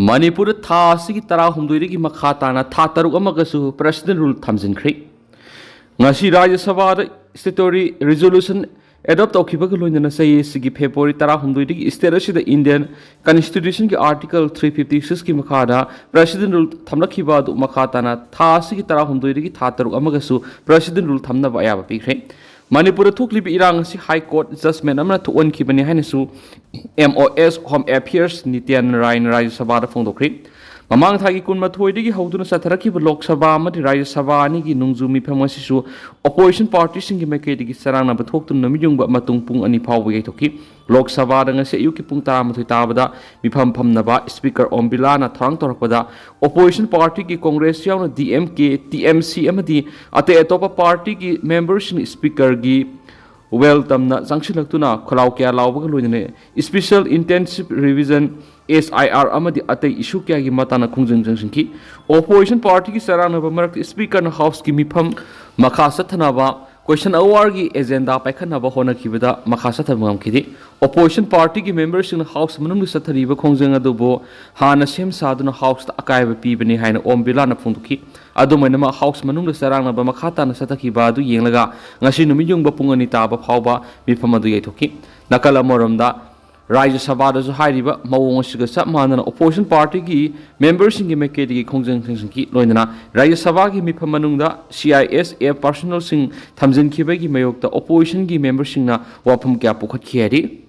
Manipur tha asigi tara humdoidagi makha tana tha taruk amagasu president rule thamjinkhri ngasi Rajya Sabha da statutory resolution adopt tawkhibaga loinana sei sigi February tara humdoidagi state asida Indian constitution ki article 356 ki makha da president rule thamlakhiba du makha tana tha asigi tara humdoidagi tha taruk amagasu president rule thamna ba yaba pikre Manipur thukli bi irang si high court judgment amna thuon ki bani hainasu MOS Home Affairs Nityan Rain Rajya Sabha da phongdokri mamang thagi kun mathoi digi hauduna satharaki Lok Sabha amadi Rajya Sabha ani gi nungju mi phamasisu opposition party singi mekai digi sarangna bathok tun namiyung ba matung pung ani phawbu yai thoki Lok Sabha da ngase yu ki pung tara mathoi tabada mifam phamna ba speaker Ombilana thrang torakpada opposition party ki congress yauna DMK TMC amadi ate atopa party ki members ni speaker gi welcome na sangsilaktuna kholau kya lawbaga loine special intensive revision SIR amadi atay issue kya gi matana khungjang jangsinki opposition party ki sarana ba marak speaker na house ki mifam makhasa thanaba question hour gi agenda paikhanna ba hona kibada makhasa thamam khidi opposition party ki members in house manung sathari ba khongjang adubo hana sem saduna house ta akai ba pi bani haina ombila na phungduki adumaina ma house manung sarana ba makhata na sathaki ba du yenglaga ngasi numiyung ba pungani ta ba phawba mifam adu yaithoki nakala moramda Rajya Sabha da hairiba mawong siga sap manana opposition party ki members ingi mekai digi khongjang singki loinana Rajya Sabha ki mifam manungda CISA personal sing thamjin khibagi mayokta opposition ki members singna wafam kya pukhat khiari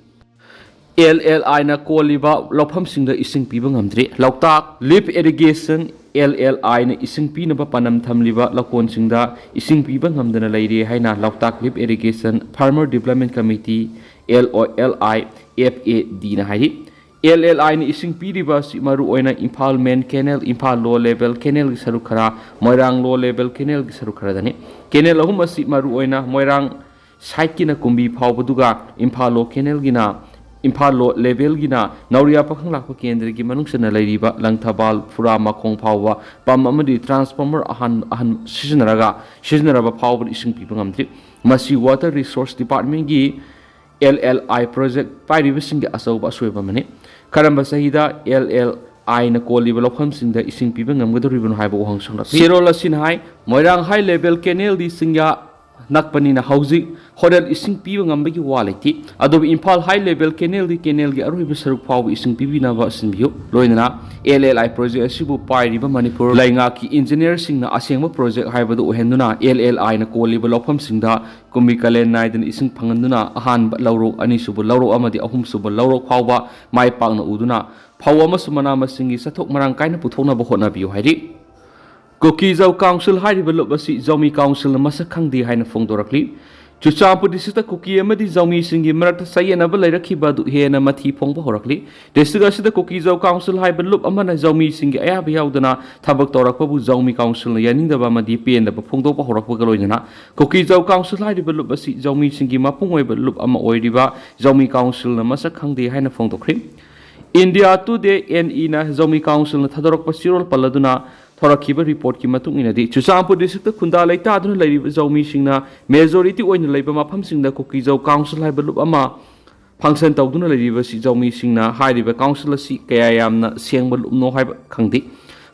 LLI na koliba lofam singda ising piba ngamdri loktak lip irrigation LLI na ising pi na panam thamliba lakon singda ising piba ngamdana leire haina loktak lip irrigation farmer development committee LOLI FAD na hari LLI ni ising piriba si maru oina Imphal main canal Imphal low level canal gi saru khara Moirang low level canal gi saru khara dani canal ahum si maru oina Moirang side ki na kumbi phawbuduga Imphal low canal gi na Imphal low level gi na Nauria pakhang lakpa kendra gi manung sana lairiba langthabal phuramle khong phawwa pam amadi transformer ahan sizinaraba phawbu ising piba ngamdri masi water resource department gi LLI project pairibising asauba asweba mani karamba sahida LLI na koliba lokham singda ising piba ngamgadoribun haiba wahang sangla sirola sin hai Moirang high level canal di singya nakpani na hauji hodel ising piba ngambagi waleti adobe Imphal high level canal gi aruiba saruk phaw ising pibi na ba sinbiyo loinana LLI project asibu pairiba Manipur lainga ki engineer singna asengba project haibadu ohenduna LLI na koliba lokham singda kumbi kalen naidan ising phanganduna ahan laurok ani subu laurok amadi ahum subu laurok phawba mai pangna uduna phawa masumana masingi sathok marang kaina puthokna ba hotna biyo hairi Kuki Zo Council hairiba lup asi Zomi Council masak khangdi haina phongdorakli Chuchampur districta Kuki amadi Zomi singi marakta sayenaba lairakhiba du hena mathi phongba horakli district asida Kuki Zo Council haiba lup amana Zomi singi ayaba yaudana thabak torakpabu Zomi Council na yaningdaba amadi pendaba phongdokpa horakpaga loinana Kuki Zo Council hairiba lup asi Zomi singi mapungoiba lup ama oiriba Zomi Council na masak khangdi haina phongdokri India Today NE na Zomi Council na thadorokpa sirol paladuna thorakiba report ki matung inadi Chuchampur district khunda laita aduna lairiba Zomi singna majority oina laiba mafam singda Kuki Zo Council haiba lup ama function tawduna lairiba si Zomi singna hairiba council asi kaya yamna sengba lup no haiba khangdi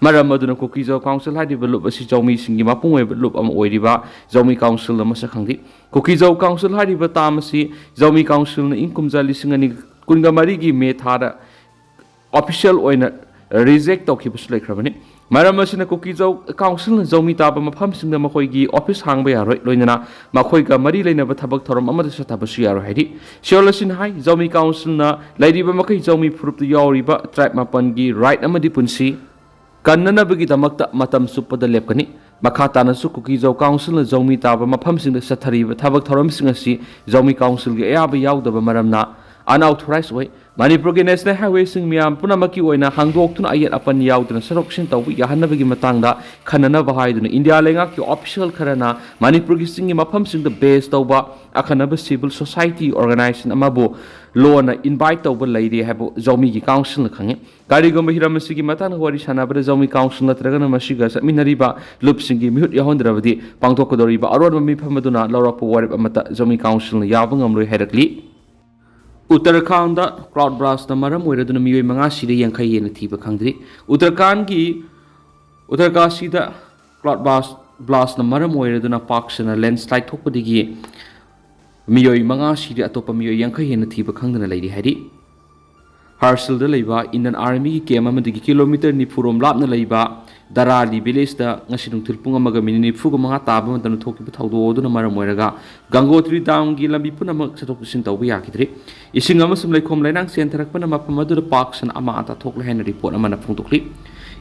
maram aduna Kuki Zo Council haiba lup asi Zomi singi mapung oiba lup ama oiriba Zomi Council ama sa khangdi Kuki Zo Council haiba tamasi Zomi Council na inkumja lisingani kunga marigi me thara official oina reject tawkhibasu laikhrabani maram asina Kuki Zo Council na Zomi taba mafam singda makhoi gi office hangba yaroi loinana makhoi ga mari leinaba thabak thoram amada sathabasu yaro haidi siolasin hai Zomi Council na lairiba makai Zomi phurup tu yawriba tribe mapan gi right amadi punsi kannanabagi damakta matam supada lepkani makhata na su Kuki Zo Council na Zomi taba mafam singda sathariba thabak thoram singasi Zomi Council gi ayaba yawdaba maramna unauthorized way Manipur ki national highway sing miyam punamaki oina hangdoktuna ayat apan yauduna saroksin tawbu yahanabagi matangda khanana bahaiduna India lenga ki official kharana Manipur ki singi mafam singda base tawba akhanaba civil society organization amabu law na invite tawba laide habo Zomi ki council na khange karigomba hiramasi ki matana wari sanabada Zomi council na tragana masiga saminariba lup singi mihut yahondrabadi pangtokkodoriba Aronba mifhamaduna lawrapu warep amata Zomi council na yabang amloi herakli Uttarakhand cloud blast maram oiraduna miyoi manga sida yankai yena thiba khangdri. Uttarakhand da cloud blast maram oiraduna paksana landslide thokpadigi miyoi manga sida atopa miyoi yankai yena thiba khangdana leidi hari. Harsil da leiba Indian Army ki kem amadigi kilometer ni phurom lapna leiba Darali village da ngasidung thilpung amaga minini phuga manga taba matana thokiba thawdo oduna maram oiraga Gangotri dam gi lambi punamak satok sin tawba yakidri ising amasum leikhom lainang sentherakpana mapam adu paksan ama ata thokla hen report amana phungtokli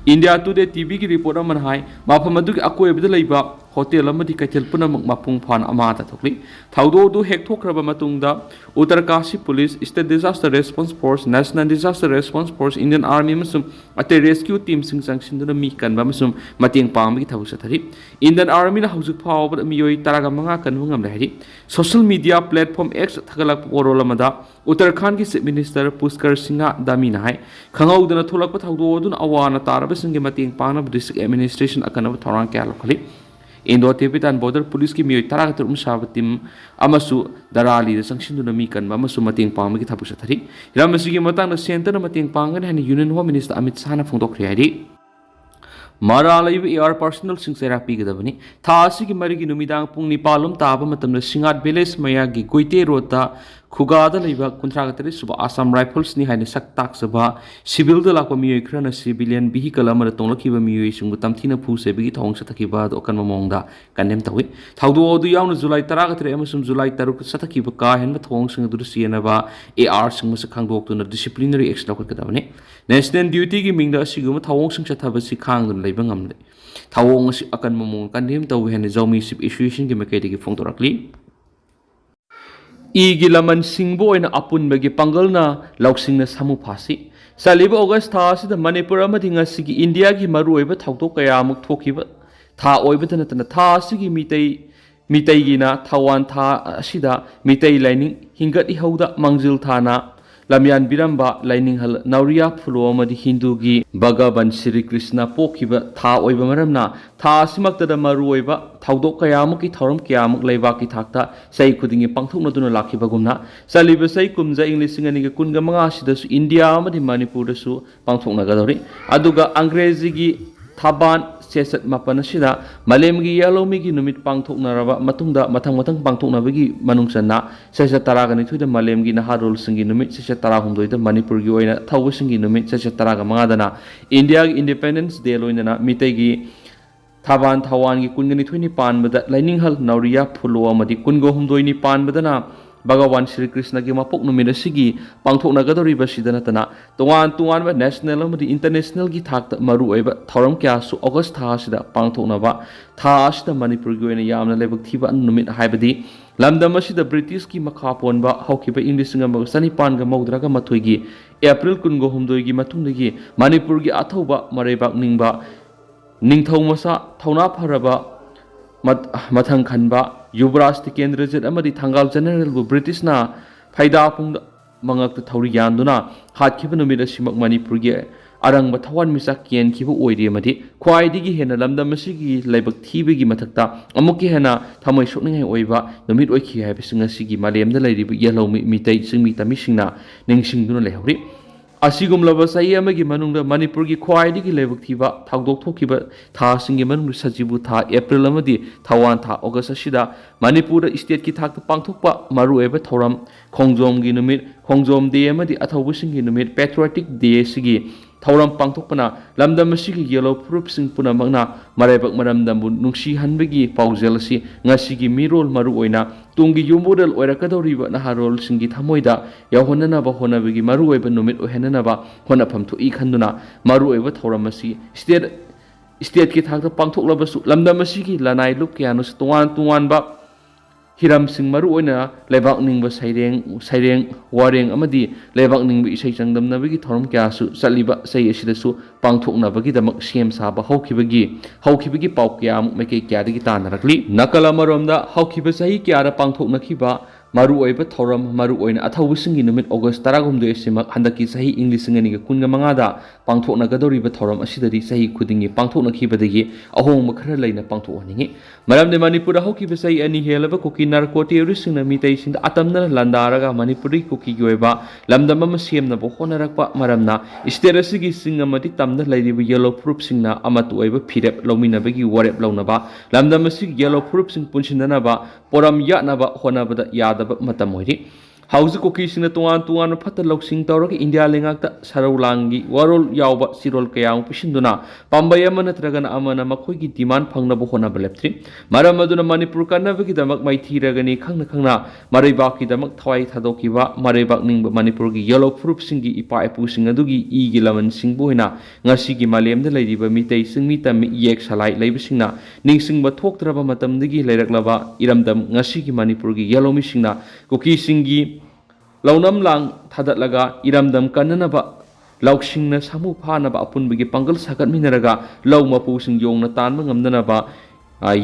India Today TV ki report aman hai mapam adu akoibda leiba hotel amadi kaithel punamak mapung phan ama ata thokli thawdo du hek thokraba matungda Uttarakhand Police State Disaster Response Force National Disaster Response Force Indian Army masum ate rescue team sing sangsinduna mi kan masum mating pangmi thawuk sathari Indian Army na haujuk phawba miyoi taraga manga kan ngam lahari social media platform X thagalak orolamada Uttarakhand ki Chief Minister Pushkar Singha Damina hai khangaudana tholakpa thawdo dun awana taraba singe mating pangna district administration akana thorang kya lokhali Indo Tibetan Border Police ki miyoi taraga turum sabatim amasu darali da sangsinduna mi kan amasu mating pangmi ki thapuk sathari ramasigi matang na center na mating pangan hani Union Home Minister Amit Shah na phongdokri hari Maralaiba AR personal sing therapy gadabani thasi ki marigi numidang pung nipalum taba matamna singat village maya gi goite rota khugada leiba kuntragatari suba Assam Rifles ni haine saktak saba civil da lakwa miyoi khrana civilian vehicle amara tonglakhiba miyoi sungu tamthina phu sebi thong sathakiba dokan mamongda kandem tawi thawdo odu yauna July 13 amasum July 3 sathakiba ka henba thong sing dur sienaba AR sing masa khangdoktuna disciplinary action lakadabani national duty gi mingda asiguma thawong sing sathabasi khangdun leiba ngamle thawong asi akan mamong kandem tawi hen Zomi ship issuation gi makedi gi phongdorakli Igi laman singbo ina apun bagi panggal na lauksing na samu phasi saliba August tha asida Manipur amadi ngasigi India gi maru oiba thawto kaya amuk thokiba tha oiba tana tha asigi mitai gi na thawan tha asida mitai lining hingat I hauda mangjil thana lamyan biramba lining hal nauriya phulo amadi Hindu gi Bhagavan Sri Krishna pokhiba tha oiba maramna tha asimakta da maru oiba thawdo kaya amuk ki thoram kya amuk leiba ki thakta sai khudingi pangthokna duna lakhiba gumna saliba sai kumja English ngani ga kunga manga sida su India amadi Manipur da su pangthokna ga dori aduga Angrezi gi Thaban Sesat Mapana sida Malemgi Yalomi gi numit pangthokna raba matungda mathang pangthokna bagi manungsanna sesa taraga ni thuida Malemgi na harol singi numit sesa tara humdoi da Manipur gi oina thawu singi numit sesa taraga manga dana India gi Independence Day loina na mitai gi Thaban Thawan gi kungani thuini pan bada lining hal nauriya phulo amadi kungo humdoi ni pan badana Bhagavan Sri Krishna ki mapok numina sigi pangthokna gadori basidana tana tungan ba national amadi international gi thakta maru oiba thoram kya su August tha sida pangthokna ba tha sida Manipur gi oina yamna lebak thiba numit haibadi lamdam asida British ki makha ponba haukiba English ngam sani pan ga mawdra ga mathoi gi April kungo humdoi gi matungdagi Manipur gi athauba marebak ningba ningthau masa thauna pharaba mathang khanba Yuvraj Tikendrajit amadi Thangal General bu British na phaida pung mangak ta thauri yanduna hatkiba numit asimak Manipur gi arangba thawan misak ken khiba oiri amadi khwaidigi hena lamdam asigi laibak thibigi mathakta amukki hena thamoi sokningai oiba numit oikhi haibisinga sigi malemda lairiba yalomi mitai singmi tamisingna ningsingduna lehori Asigum lava sayi amagi manungda Manipur gi khwaidigi laibak thiba thagdok thokiba tha singi manung sajibu tha April amadi thawan tha August asida Manipur state ki thakta pangthokpa maru eba thoram khongjom gi numit khongjom day amadi athaubu singi numit patriotic day sigi thoram pangthokpana lamdam asigi yellow proof sing punamagna maraibak maramdam bu nungsi hanbagi paujel asi ngasigi mirol maru oina tungi yumodel oirakadoriba naharol singi thamoida yahonana ba honabagi maru oiba numit ohenana ba honapam thu I khanduna maru oiba thoram asi state ki thakta pangthoklabasu lamdam asigi lanai lup kyanus tuan ba Hiram sing maru oina lebak ningba saireng wareng amadi lebak ningba isai changdam nabagi thoram kya su saliba sai asida su pangthokna bagi damak sem saba haukibagi pau kya meke kya digi tanarakli nakala maromda haukiba sahi kya ra pangthokna khiba ꯃꯔꯨꯑꯣꯏꯕ ꯊꯧꯔꯝ ꯃꯔꯨꯑꯣꯏꯅ ꯑꯊꯧꯕꯁꯤꯡꯒꯤ ꯅꯨꯃꯤꯠ ꯑꯣꯒꯁ 16 ꯑꯁꯤꯃꯛ ꯍꯟꯗꯛꯀꯤ ꯆꯍꯤ ꯏꯪ 2025ꯗ ꯄꯥꯡꯊꯣꯛꯅꯒꯗꯧꯔꯤꯕ ꯊꯧꯔꯝ ꯑꯁꯤꯗꯗꯤ ꯆꯍꯤ ꯈꯨꯗꯤꯡꯒꯤ ꯄꯥꯡꯊꯣꯛꯅꯈꯤꯕꯗꯒꯤ ꯑꯍꯣꯡꯕ ꯈꯔ ꯂꯩꯅ ꯄꯥꯡꯊꯣꯛꯍꯟꯅꯤꯡꯉꯤ ꯃꯔꯝꯗꯤ ꯃꯅꯤꯄꯨꯔꯗ ꯍꯧꯈꯤꯕ ꯆꯍꯤ 2 ꯍꯦꯜꯂꯕ ꯀꯨꯀꯤ ꯅꯥꯔꯀꯣ ꯇꯦꯔꯣꯔꯤꯁꯁꯤꯡꯅ ꯃꯤꯇꯩꯁꯤꯡꯗ ꯑꯇꯝꯅꯅ ꯂꯥꯟꯗꯥꯔꯒ ꯃꯅꯤꯄꯨꯔꯤ ꯀꯨꯀꯤꯒꯤ ꯑꯣꯏꯕ ꯂꯝꯗꯝ ꯑꯃ ꯁꯦꯝꯅꯕ ꯍꯣꯠꯅꯔꯛꯄ ꯃꯔꯝꯅ ꯁ꯭ꯇꯦꯠ ꯑꯁꯤꯒꯤ ꯆꯤꯡ ꯑꯃꯗꯤ ꯇꯝꯗ ꯂꯩꯔꯤꯕ ꯌꯦꯜꯂꯣ ꯐꯨꯔꯨꯞꯁꯤꯡꯅ ꯑꯃꯠꯇ ꯑꯣꯏꯕ ꯐꯤꯔꯦꯞ ꯂꯧꯃꯤꯟꯅꯕꯒꯤ ꯋꯥꯔꯦꯞ ꯂꯧꯅꯕ ꯂꯝꯗꯝ ꯑꯁꯤꯒꯤ ꯌꯦꯜꯂꯣ ꯐꯨꯔꯨꯞꯁꯤꯡ ꯄꯨꯟꯁꯤꯟꯅꯅꯕ ꯄꯣꯔꯝ ꯌꯥꯠꯅꯕ ꯍꯣꯠꯅꯕꯗ ꯌꯥꯗꯕ ꯃꯇꯝ ꯑꯣꯏꯔꯤ ꯍꯧꯖꯤꯛ ꯀꯨꯀꯤꯁꯤꯡꯅ ꯇꯣꯉꯥꯟ ꯐꯠꯇ ꯂꯧꯁꯤꯡ ꯇꯧꯔꯒ ꯏꯟꯗꯤꯌꯥ ꯂꯩꯉꯥꯛꯇ ꯁꯔꯧ ꯂꯥꯡꯒꯤ ꯋꯥꯔꯣꯜ ꯌꯥꯎꯕ ꯆꯤꯔꯣꯜ ꯀꯌꯥ ꯑꯃ ꯄꯤꯁꯤꯟꯗꯨꯅ ꯄꯥꯝꯕꯩ ꯑꯃ ꯅꯠꯇ꯭ꯔꯒꯅ ꯑꯃꯅ ꯃꯈꯣꯏꯒꯤ ꯗꯤꯃꯥꯟ ꯐꯪꯅꯕ ꯍꯣꯠꯅꯕ ꯂꯦꯞꯇ꯭ꯔꯤ ꯃꯔꯝ ꯑꯗꯨꯅ ꯃꯅꯤꯄꯨꯔ ꯀꯟꯅꯕꯒꯤꯗꯃꯛ ꯃꯥꯏꯊꯤꯔꯒꯅꯤ ꯈꯪꯅ ꯃꯔꯩꯕꯥꯛꯀꯤꯗꯃꯛ ꯊꯋꯥꯏ ꯊꯥꯗꯣꯛꯈꯤꯕ ꯃꯔꯩꯕꯥꯛ ꯅꯤꯡꯕ ꯃꯅꯤꯄꯨꯔꯒꯤ ꯌꯦꯜꯂꯣ ꯐꯨꯔꯨꯞꯁꯤꯡꯒꯤ ꯏꯄꯥ ꯏꯄꯨꯁꯤꯡ ꯑꯗꯨꯒꯤ ꯏꯒꯤ ꯂꯃꯟꯁꯤꯡꯕꯨ ꯑꯣꯏꯅ ꯉꯁꯤꯒꯤ ꯃꯥꯂꯦꯝꯗ ꯂꯩꯔꯤꯕ ꯃꯤꯇꯩ ꯆꯤꯡꯃꯤ ꯇꯝꯃꯤ ꯏꯌꯦꯛ ꯁꯂꯥꯏ ꯂꯩꯕꯁꯤꯡꯅ ꯅꯤꯡꯁꯤꯡꯕ ꯊꯣꯛꯇ꯭ꯔꯕ ꯃꯇꯝꯗꯒꯤ ꯂꯩꯔꯛꯂꯕ ꯏꯔꯝꯗꯝ ꯉꯁꯤꯒꯤ ꯃꯅꯤꯄꯨꯔꯒꯤ ꯌꯦꯜꯂꯣꯃꯤꯁꯤꯡꯅ ꯀꯨꯀꯤꯁꯤꯡꯒꯤ ꯂꯧꯅꯝ ꯂꯥꯡ ꯊꯥꯗꯠꯂꯒ ꯏꯔꯝꯗꯝ ꯀꯟꯅꯅꯕ ꯂꯧꯁꯤꯡꯅ ꯁꯥꯃꯨ ꯐꯥꯅꯕ ꯑꯄꯨꯟꯕꯒꯤ ꯄꯥꯡꯒꯜ ꯁꯥꯒꯠꯃꯤꯟꯅꯔꯒ ꯂꯧ ꯃꯄꯨꯁꯤꯡ ꯌꯣꯡꯅ ꯇꯥꯟꯕ ꯉꯝꯗꯅꯕ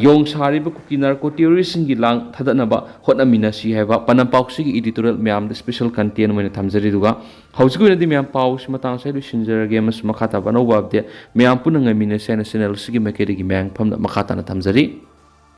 ꯌꯣꯡ ꯁꯥꯔꯤꯕ ꯀꯨꯀꯤ ꯅꯥꯔꯀꯣ ꯇꯦꯔꯣꯔꯤꯁꯁꯤꯡꯒꯤ ꯂꯥꯡ ꯊꯥꯗꯠꯅꯕ ꯍꯣꯠꯅꯃꯤꯟꯅꯁꯤ ꯍꯥꯏꯕ ꯄꯅꯝꯄꯥꯎꯁꯤꯒꯤ ꯏꯗꯤꯇꯣꯔꯤꯌꯦꯜ ꯃꯌꯥꯝꯗ ꯁ꯭ꯄꯦꯁꯦꯜ ꯀꯟꯇꯦꯟ ꯑꯣꯏꯅ ꯊꯝꯖꯔꯤ ꯑꯗꯨꯒ ꯍꯧꯖꯤꯛ ꯑꯣꯏꯅꯗꯤ ꯃꯌꯥꯝ ꯄꯥꯎꯁꯤ ꯃꯇꯥꯡ ꯑꯁꯤꯗ ꯂꯣꯏꯁꯤꯟꯖꯔꯒꯦ ꯑꯃꯁꯨꯡ ꯃꯈꯥ ꯇꯥꯕ ꯑꯅꯧꯕ ꯑꯞꯗꯦꯠ ꯃꯌꯥꯝ ꯄꯨꯟꯅ ꯉꯥꯏꯃꯤꯟꯅꯁꯤ ꯍꯥꯏꯅ ꯆꯦꯅꯦꯜ ꯑꯁꯤꯒꯤ ꯃꯥꯏꯀꯩꯗꯒꯤ ꯃꯌꯥꯝꯐꯝꯗ ꯃꯈꯥ ꯇꯥꯅ ꯊꯝꯖꯔꯤ